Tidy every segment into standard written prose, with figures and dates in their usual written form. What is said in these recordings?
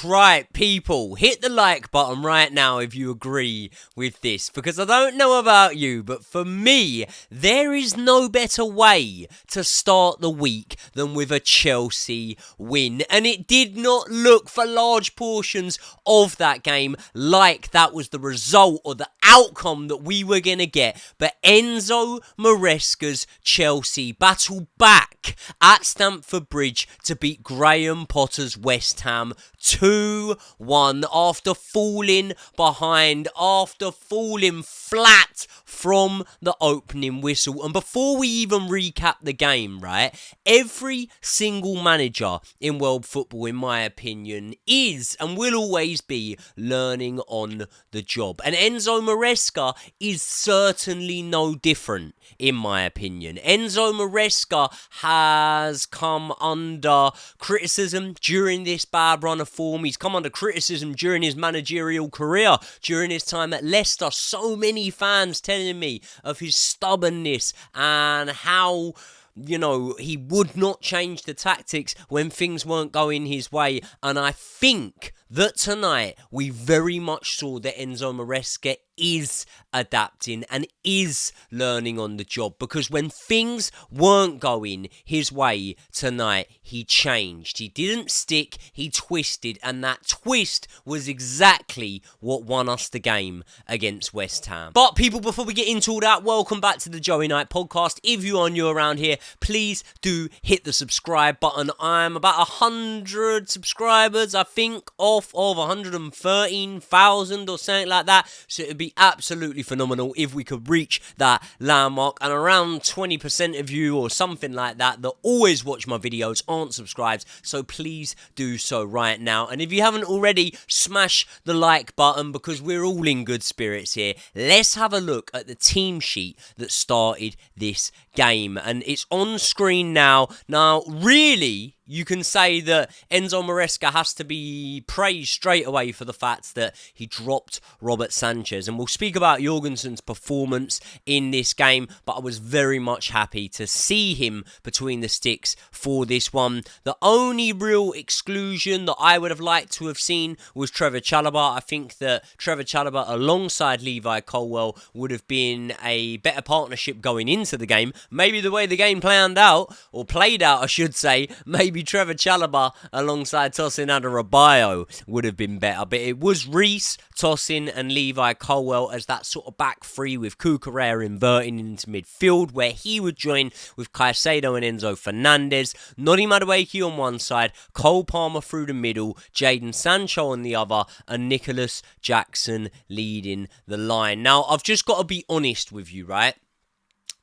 right, people, hit the like button right now if you agree with this, because I don't know about you, but for me, there is no better way to start the week than with a Chelsea win, and it did not look for large portions of that game like that was the result or the outcome that we were going to get, but Enzo Maresca's Chelsea battle back at Stamford Bridge to beat Graham Potter's West Ham 2-1 after falling behind, after falling flat from the opening whistle. And before we even recap the game, right, every single manager in world football, in my opinion, is and will always be learning on the job. And Enzo Maresca is certainly no different, in my opinion. Enzo Maresca has come under criticism during this bad run of form. He's come under criticism during his managerial career, during his time at Leicester. So many fans telling me of his stubbornness and how, you know, he would not change the tactics when things weren't going his way. And I think that tonight we very much saw that Enzo Maresca is adapting and is learning on the job, because when things weren't going his way tonight, he changed. He didn't stick, he twisted, and that twist was exactly what won us the game against West Ham. But people, before we get into all that, welcome back to the Joey Knight podcast. If you are new around here, please do hit the subscribe button. I'm about 100 subscribers, I think, off of 113,000 or something like that, so it'd be absolutely phenomenal if we could reach that landmark. And around 20% of you or something like that always watch my videos aren't subscribed, so please do so right now. And if you haven't already, smash the like button, because we're all in good spirits here. Let's have a look at the team sheet that started this game, and it's on screen now. Now, really, you can say that Enzo Maresca has to be praised straight away for the fact that he dropped Robert Sanchez. And we'll speak about Jorgensen's performance in this game, but I was very much happy to see him between the sticks for this one. The only real exclusion that I would have liked to have seen was Trevor Chalobah. I think that Trevor Chalobah alongside Levi Colwill would have been a better partnership going into the game. Maybe the way the game played out, I should say, maybe Trevor Chalobah alongside Tosin Adarabioyo would have been better, but it was Reece, Tosin and Levi Colwill as that sort of back three, with Cucurella inverting into midfield, where he would join with Caicedo and Enzo Fernandez, Noni Madueke on one side, Cole Palmer through the middle, Jadon Sancho on the other, and Nicholas Jackson leading the line. Now, I've just got to be honest with you, right?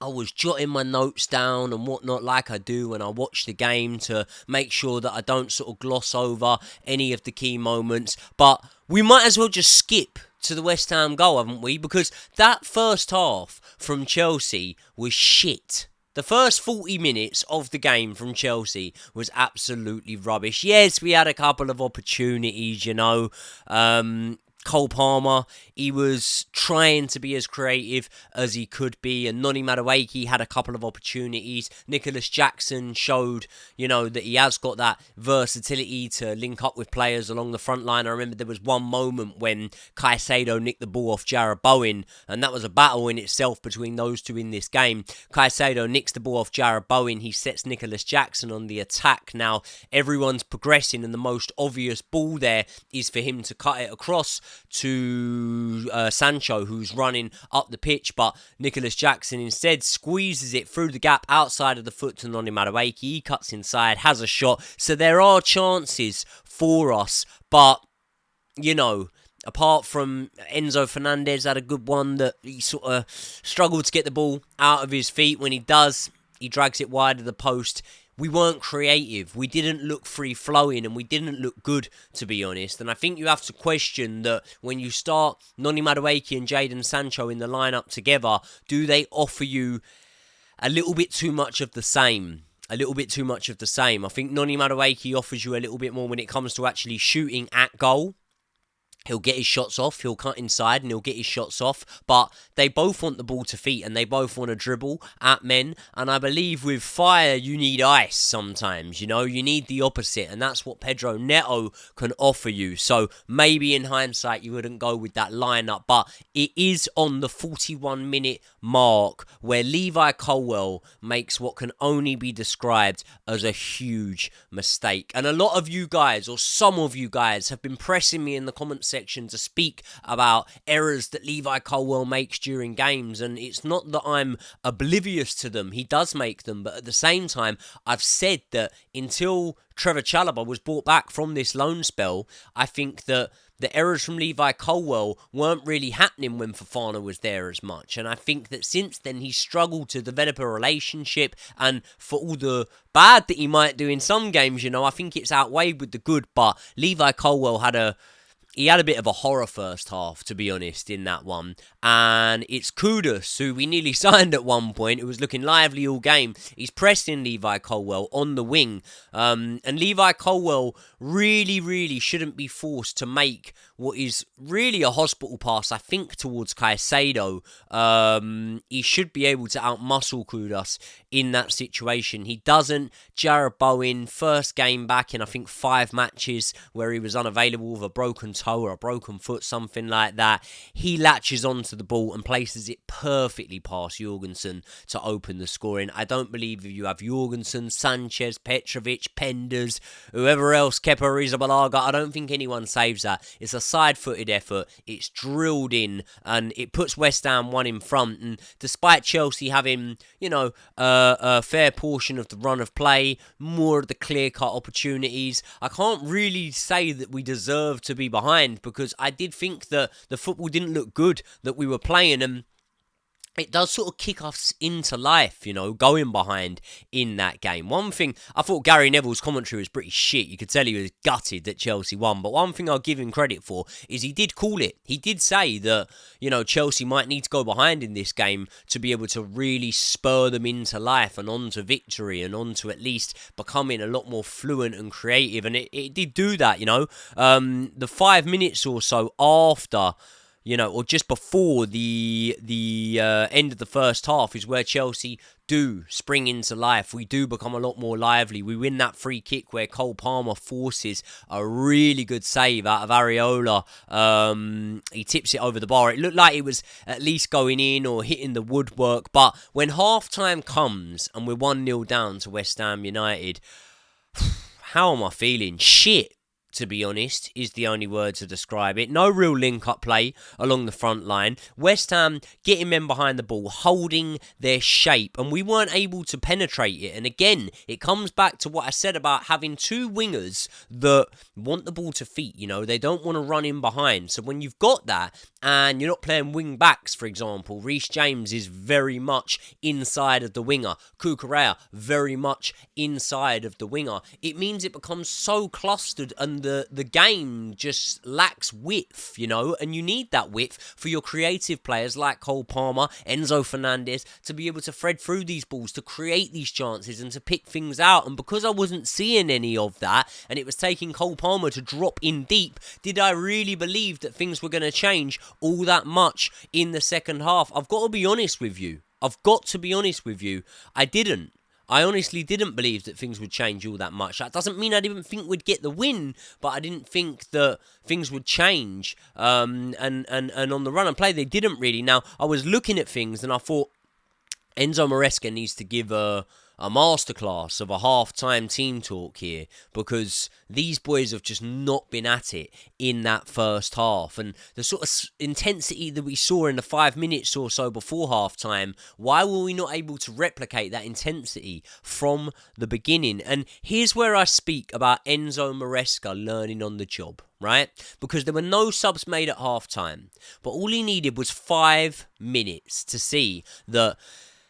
I was jotting my notes down and whatnot like I do when I watch the game to make sure that I don't sort of gloss over any of the key moments. But we might as well just skip to the West Ham goal, haven't we? Because that first half from Chelsea was shit. The first 40 minutes of the game from Chelsea was absolutely rubbish. Yes, we had a couple of opportunities, you know. Cole Palmer, he was trying to be as creative as he could be, and Noni Madueke had a couple of opportunities. Nicholas Jackson showed, you know, that he has got that versatility to link up with players along the front line. I remember there was one moment when Caicedo nicked the ball off Jarrod Bowen, and that was a battle in itself between those two in this game. Caicedo nicks the ball off Jarrod Bowen, he sets Nicholas Jackson on the attack. Now, everyone's progressing, and the most obvious ball there is for him to cut it across to Sancho, who's running up the pitch, but Nicholas Jackson instead squeezes it through the gap outside of the foot to Noni Madueke. He cuts inside, has a shot, so there are chances for us, but, you know, apart from Enzo Fernandez had a good one that he sort of struggled to get the ball out of his feet. When he does, he drags it wide of the post. We weren't creative, we didn't look free-flowing, and we didn't look good, to be honest. And I think you have to question that when you start Noni Madueke and Jadon Sancho in the lineup together, do they offer you a little bit too much of the same? I think Noni Madueke offers you a little bit more when it comes to actually shooting at goal. He'll get his shots off, he'll cut inside and he'll get his shots off, but they both want the ball to feet and they both want to dribble at men, and I believe with fire you need ice sometimes, you need the opposite, and that's what Pedro Neto can offer you. So maybe in hindsight you wouldn't go with that lineup, but it is on the 41-minute mark where Levi Colwill makes what can only be described as a huge mistake. And a lot of you guys, or some of you guys, have been pressing me in the comment section to speak about errors that Levi Colwill makes during games, and it's not that I'm oblivious to them. He does make them, but at the same time, I've said that until Trevor Chalobah was brought back from this loan spell, I think that the errors from Levi Colwill weren't really happening when Fofana was there as much. And I think that since then, he's struggled to develop a relationship. And for all the bad that he might do in some games, I think it's outweighed with the good. But Levi Colwill had a bit of a horror first half, to be honest, in that one. And it's Kudus, who we nearly signed at one point, who was looking lively all game. He's pressing Levi Colwill on the wing. And Levi Colwill really, really shouldn't be forced to make what is really a hospital pass, I think, towards Caicedo. He should be able to outmuscle Kudus in that situation. He doesn't. Jared Bowen, first game back in, I think, 5 matches where he was unavailable with a broken toe or a broken foot, something like that. He latches onto the ball and places it perfectly past Jorgensen to open the scoring. I don't believe if you have Jorgensen, Sanchez, Petrovic, Penders, whoever else, Kepa Arrizabalaga, I don't think anyone saves that. It's a side-footed effort. It's drilled in and it puts West Ham 1 in front. And despite Chelsea having, a fair portion of the run of play, more of the clear-cut opportunities, I can't really say that we deserve to be behind, because I did think that the football didn't look good that we were playing, and it does sort of kick us into life, going behind in that game. One thing, I thought Gary Neville's commentary was pretty shit. You could tell he was gutted that Chelsea won. But one thing I'll give him credit for is he did call it. He did say that, Chelsea might need to go behind in this game to be able to really spur them into life and onto victory and onto at least becoming a lot more fluent and creative. And it did do that, The 5 minutes or so after, or just before the end of the first half is where Chelsea do spring into life. We do become a lot more lively. We win that free kick where Cole Palmer forces a really good save out of Areola. He tips it over the bar. It looked like it was at least going in or hitting the woodwork. But when half-time comes and we're 1-0 down to West Ham United, how am I feeling? Shit, to be honest, is the only word to describe it. No real link-up play along the front line. West Ham getting men behind the ball, holding their shape, and we weren't able to penetrate it. And again, it comes back to what I said about having 2 wingers that want the ball to feet. They don't want to run in behind. So when you've got that, and you're not playing wing backs, for example, Reece James is very much inside of the winger. Cucurella, very much inside of the winger. It means it becomes so clustered and the game just lacks width, and you need that width for your creative players like Cole Palmer, Enzo Fernandez, to be able to thread through these balls, to create these chances and to pick things out. And because I wasn't seeing any of that, and it was taking Cole Palmer to drop in deep, did I really believe that things were going to change all that much in the second half? I've got to be honest with you. I didn't. I honestly didn't believe that things would change all that much. That doesn't mean I didn't think we'd get the win, but I didn't think that things would change. And on the run and play, they didn't really. Now, I was looking at things and I thought Enzo Maresca needs to give a masterclass of a half-time team talk here, because these boys have just not been at it in that first half. And the sort of intensity that we saw in the 5 minutes or so before half-time, why were we not able to replicate that intensity from the beginning? And here's where I speak about Enzo Maresca learning on the job, right? Because there were no subs made at half-time, but all he needed was 5 minutes to see that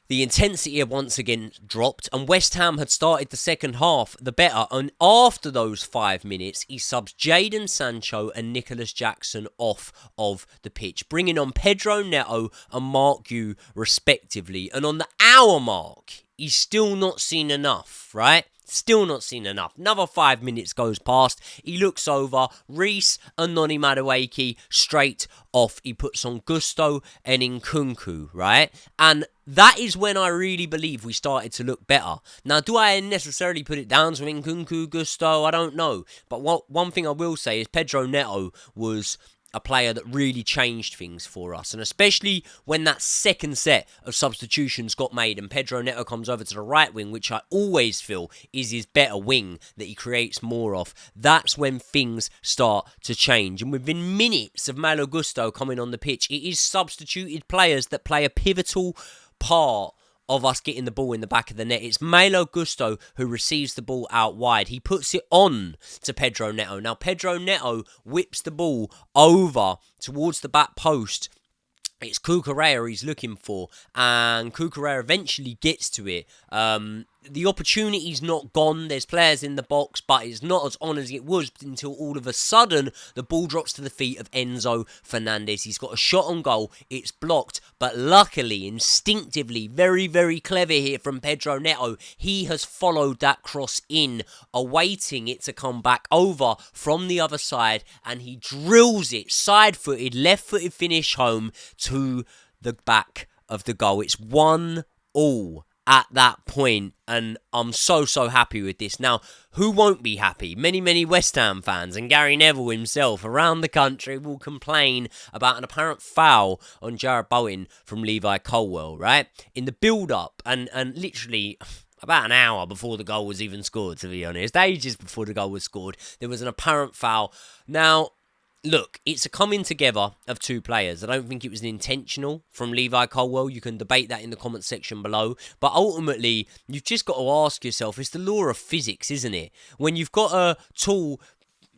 the intensity had once again dropped, and West Ham had started the second half the better. And after those 5 minutes, he subs Jadon Sancho and Nicholas Jackson off of the pitch, bringing on Pedro Neto and Mark Gu respectively. And on the hour mark, he's still not seen enough, right? Still not seen enough. Another 5 minutes goes past. He looks over. Reese and Noni Madueke straight off. He puts on Gusto and Nkunku, right? And that is when I really believe we started to look better. Now, do I necessarily put it down to Nkunku, Gusto? I don't know. But one thing I will say is Pedro Neto was a player that really changed things for us. And especially when that second set of substitutions got made and Pedro Neto comes over to the right wing, which I always feel is his better wing that he creates more of, that's when things start to change. And within minutes of Malo Gusto coming on the pitch, it is substituted players that play a pivotal part of us getting the ball in the back of the net. It's Malo Gusto who receives the ball out wide. He puts it on to Pedro Neto. Now, Pedro Neto whips the ball over towards the back post. It's Cucurella he's looking for, and Cucurella eventually gets to it. The opportunity's not gone. There's players in the box, but it's not as on as it was until all of a sudden the ball drops to the feet of Enzo Fernandez. He's got a shot on goal. It's blocked, but luckily, instinctively, very, very clever here from Pedro Neto. He has followed that cross in, awaiting it to come back over from the other side, and he drills it side-footed, left-footed finish home to the back of the goal. It's 1-1 at that point, and I'm so happy with this. Now, who won't be happy? Many West Ham fans, and Gary Neville himself around the country will complain about an apparent foul on Jared Bowen from Levi Colwill, right? In the build-up, and literally about an hour before the goal was even scored, to be honest, ages before the goal was scored, there was an apparent foul. Now, look, it's a coming together of two players. I don't think it was intentional from Levi Colwill. You can debate that in the comment section below. But ultimately, you've just got to ask yourself, it's the law of physics, isn't it? When you've got a tall,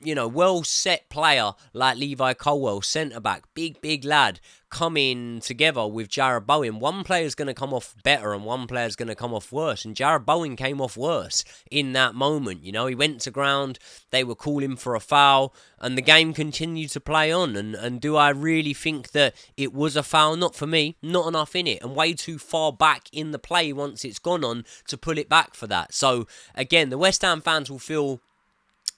well-set player like Levi Colwill, centre-back, big lad, coming together with Jared Bowen, one player's going to come off better and one player's going to come off worse. And Jared Bowen came off worse in that moment. He went to ground, they were calling for a foul, and the game continued to play on. And do I really think that it was a foul? Not for me. Not enough in it. And way too far back in the play once it's gone on to pull it back for that. So, again, the West Ham fans will feel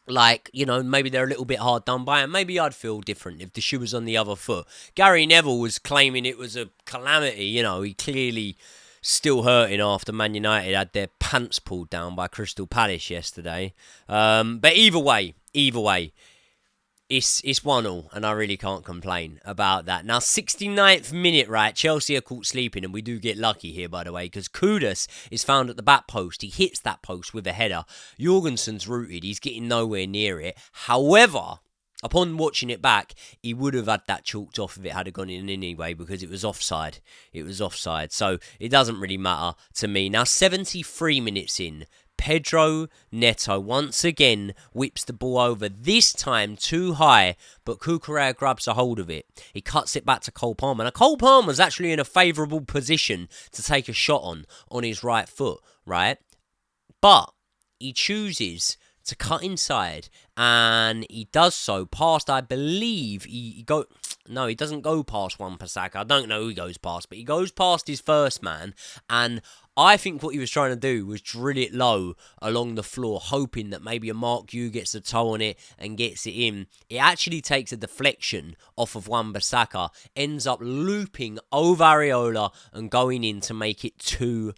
like, maybe they're a little bit hard done by, and maybe I'd feel different if the shoe was on the other foot. Gary Neville was claiming it was a calamity. He clearly still hurting after Man United had their pants pulled down by Crystal Palace yesterday. But either way, it's 1-1, and I really can't complain about that. Now, 69th minute, right, Chelsea are caught sleeping, and we do get lucky here, by the way, because Kudus is found at the back post. He hits that post with a header. Jorgensen's rooted. He's getting nowhere near it. However, upon watching it back, he would have had that chalked off if it had gone in anyway, because it was offside. So it doesn't really matter to me. Now, 73 minutes in, Pedro Neto once again whips the ball over, this time too high, but Cucurella grabs a hold of it. He cuts it back to Cole Palmer. Now, Cole Palmer's actually in a favourable position to take a shot on his right foot, right? But he chooses to cut inside, and he does so past, I believe, he doesn't go past Wan-Bissaka. I don't know who he goes past, but he goes past his first man, and I think what he was trying to do was drill it low along the floor, hoping that maybe a Mark Yu gets a toe on it and gets it in. It actually takes a deflection off of Wan-Bissaka, ends up looping over Areola and going in to make it 2-1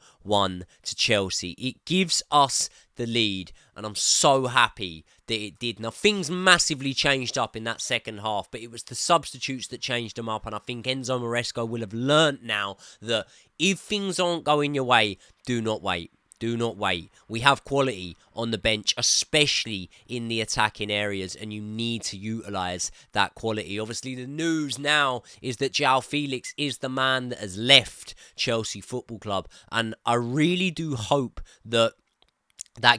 to Chelsea. It gives us the lead, and I'm so happy that it did. Now, things massively changed up in that second half, but it was the substitutes that changed them up, and I think Enzo Maresca will have learnt now that if things aren't going your way, do not wait. Do not wait. We have quality on the bench, especially in the attacking areas, and you need to utilise that quality. Obviously, the news now is that João Felix is the man that has left Chelsea Football Club, and I really do hope that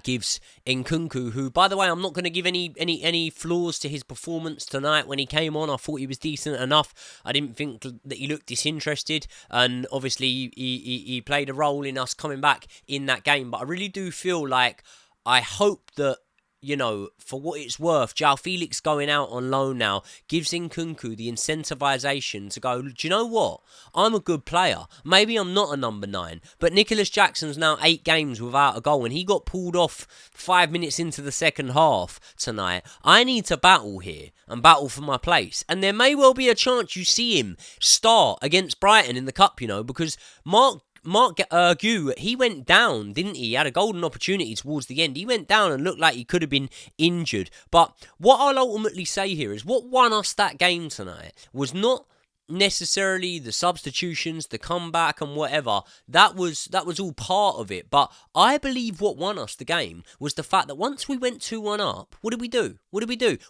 gives Nkunku, who, by the way, I'm not going to give any flaws to his performance tonight when he came on. I thought he was decent enough. I didn't think that he looked disinterested, and obviously he played a role in us coming back in that game. But I really do feel like, I hope that you know, for what it's worth, João Felix going out on loan now gives Nkunku the incentivization to go, do you know what? I'm a good player. Maybe I'm not a number 9, but Nicholas Jackson's now 8 games without a goal, and he got pulled off 5 minutes into the second half tonight. I need to battle here and battle for my place. And there may well be a chance you see him start against Brighton in the Cup, you know, because Mark Gu, he went down, didn't he? He had a golden opportunity towards the end. He went down and looked like he could have been injured. But what I'll ultimately say here is what won us that game tonight was not necessarily the substitutions, the comeback and whatever. That was all part of it. But I believe what won us the game was the fact that once we went 2-1 up, what did we do?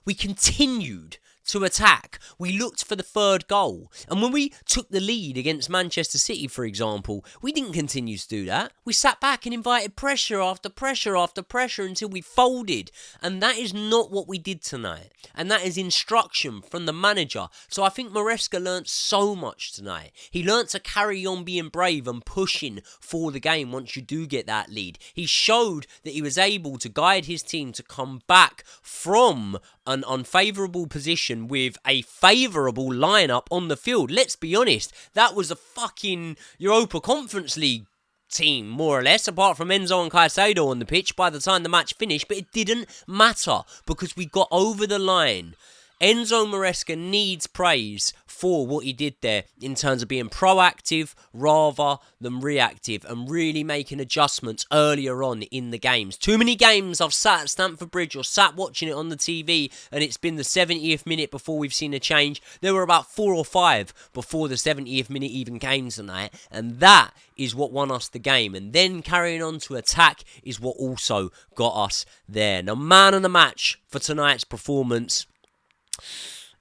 We continued to attack. We looked for the third goal. And when we took the lead against Manchester City, for example, we didn't continue to do that. We sat back and invited pressure after pressure after pressure until we folded. And that is not what we did tonight. And that is instruction from the manager. So I think Maresca learnt so much tonight. He learnt to carry on being brave and pushing for the game once you do get that lead. He showed that he was able to guide his team to come back from an unfavourable position with a favourable lineup on the field. Let's be honest, that was a fucking Europa Conference League team, more or less, apart from Enzo and Caicedo on the pitch by the time the match finished, but it didn't matter because we got over the line. Enzo Maresca needs praise for what he did there in terms of being proactive rather than reactive and really making adjustments earlier on in the games. Too many games I've sat at Stamford Bridge or sat watching it on the TV and it's been the 70th minute before we've seen a change. There were about 4 or 5 before the 70th minute even came tonight, and that is what won us the game. And then carrying on to attack is what also got us there. Now, man of the match for tonight's performance,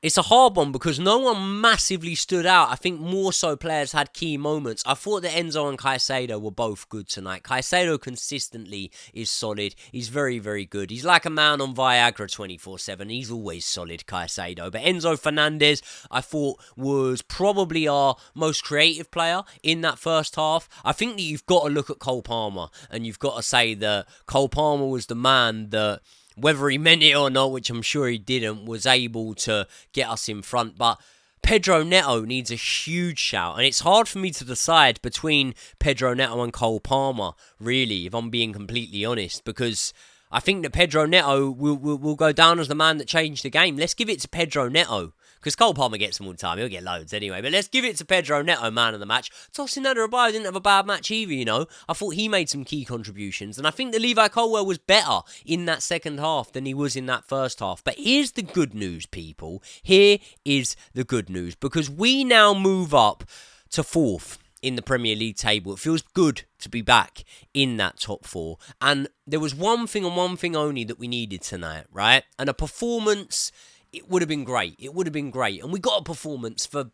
it's a hard one because no one massively stood out. I think more so players had key moments. I thought that Enzo and Caicedo were both good tonight. Caicedo consistently is solid. He's very, very good. He's like a man on Viagra 24/7. He's always solid, Caicedo. But Enzo Fernandez, I thought, was probably our most creative player in that first half. I think that you've got to look at Cole Palmer and you've got to say that Cole Palmer was the man that, whether he meant it or not, which I'm sure he didn't, was able to get us in front. But Pedro Neto needs a huge shout. And it's hard for me to decide between Pedro Neto and Cole Palmer, really, if I'm being completely honest. Because I think that Pedro Neto will go down as the man that changed the game. Let's give it to Pedro Neto. Because Cole Palmer gets them all the time. He'll get loads anyway. But let's give it to Pedro Neto, man of the match. Tosin Adarabioyo didn't have a bad match either, you know. I thought he made some key contributions. And I think that Levi Colwill was better in that second half than he was in that first half. But here's the good news, people. Here is the good news. Because we now move up to 4th in the Premier League table. It feels good to be back in that top 4. And there was one thing and one thing only that we needed tonight, right? And a performance. It would have been great. It would have been great. And we got a performance for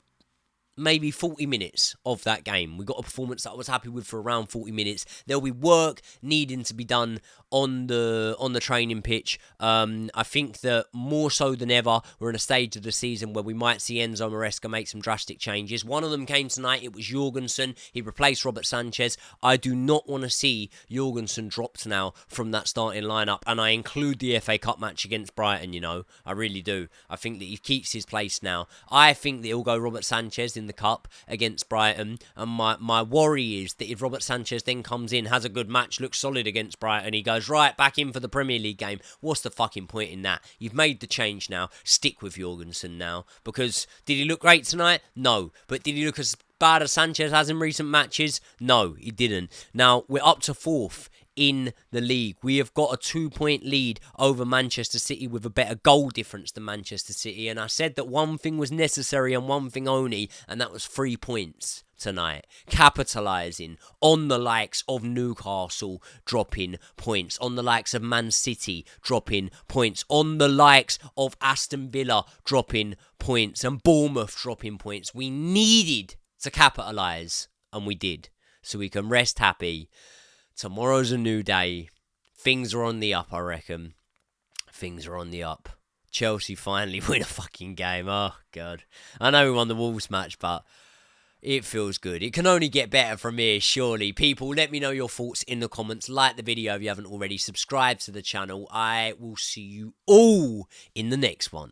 maybe 40 minutes of that game. We got a performance that I was happy with for around 40 minutes. There'll be work needing to be done on the training pitch. I think that more so than ever, we're in a stage of the season where we might see Enzo Maresca make some drastic changes. One of them came tonight. It was Jorgensen. He replaced Robert Sanchez. I do not want to see Jorgensen dropped now from that starting lineup, and I include the FA Cup match against Brighton, you know. I really do. I think that he keeps his place now. I think that he'll go Robert Sanchez in the Cup against Brighton, and my worry is that if Robert Sanchez then comes in, has a good match, looks solid against Brighton, he goes right back in for the Premier League game. What's the fucking point in that? You've made the change now. Stick with Jorgensen now. Because did he look great tonight? No. But did he look as bad as Sanchez has in recent matches? No, he didn't. Now, we're up to 4th in the league. We have got a 2-point lead over Manchester City with a better goal difference than Manchester City. And I said that one thing was necessary and one thing only, and that was 3 points tonight. Capitalising on the likes of Newcastle dropping points, on the likes of Man City dropping points, on the likes of Aston Villa dropping points and Bournemouth dropping points. We needed to capitalise, and we did. So we can rest happy. Tomorrow's a new day. Things are on the up, I reckon. Things are on the up. Chelsea finally win a fucking game. Oh, God. I know we won the Wolves match, but It feels good. It can only get better from here, surely. People, let me know your thoughts in the comments. Like the video if you haven't already. Subscribe to the channel. I will see you all in the next one.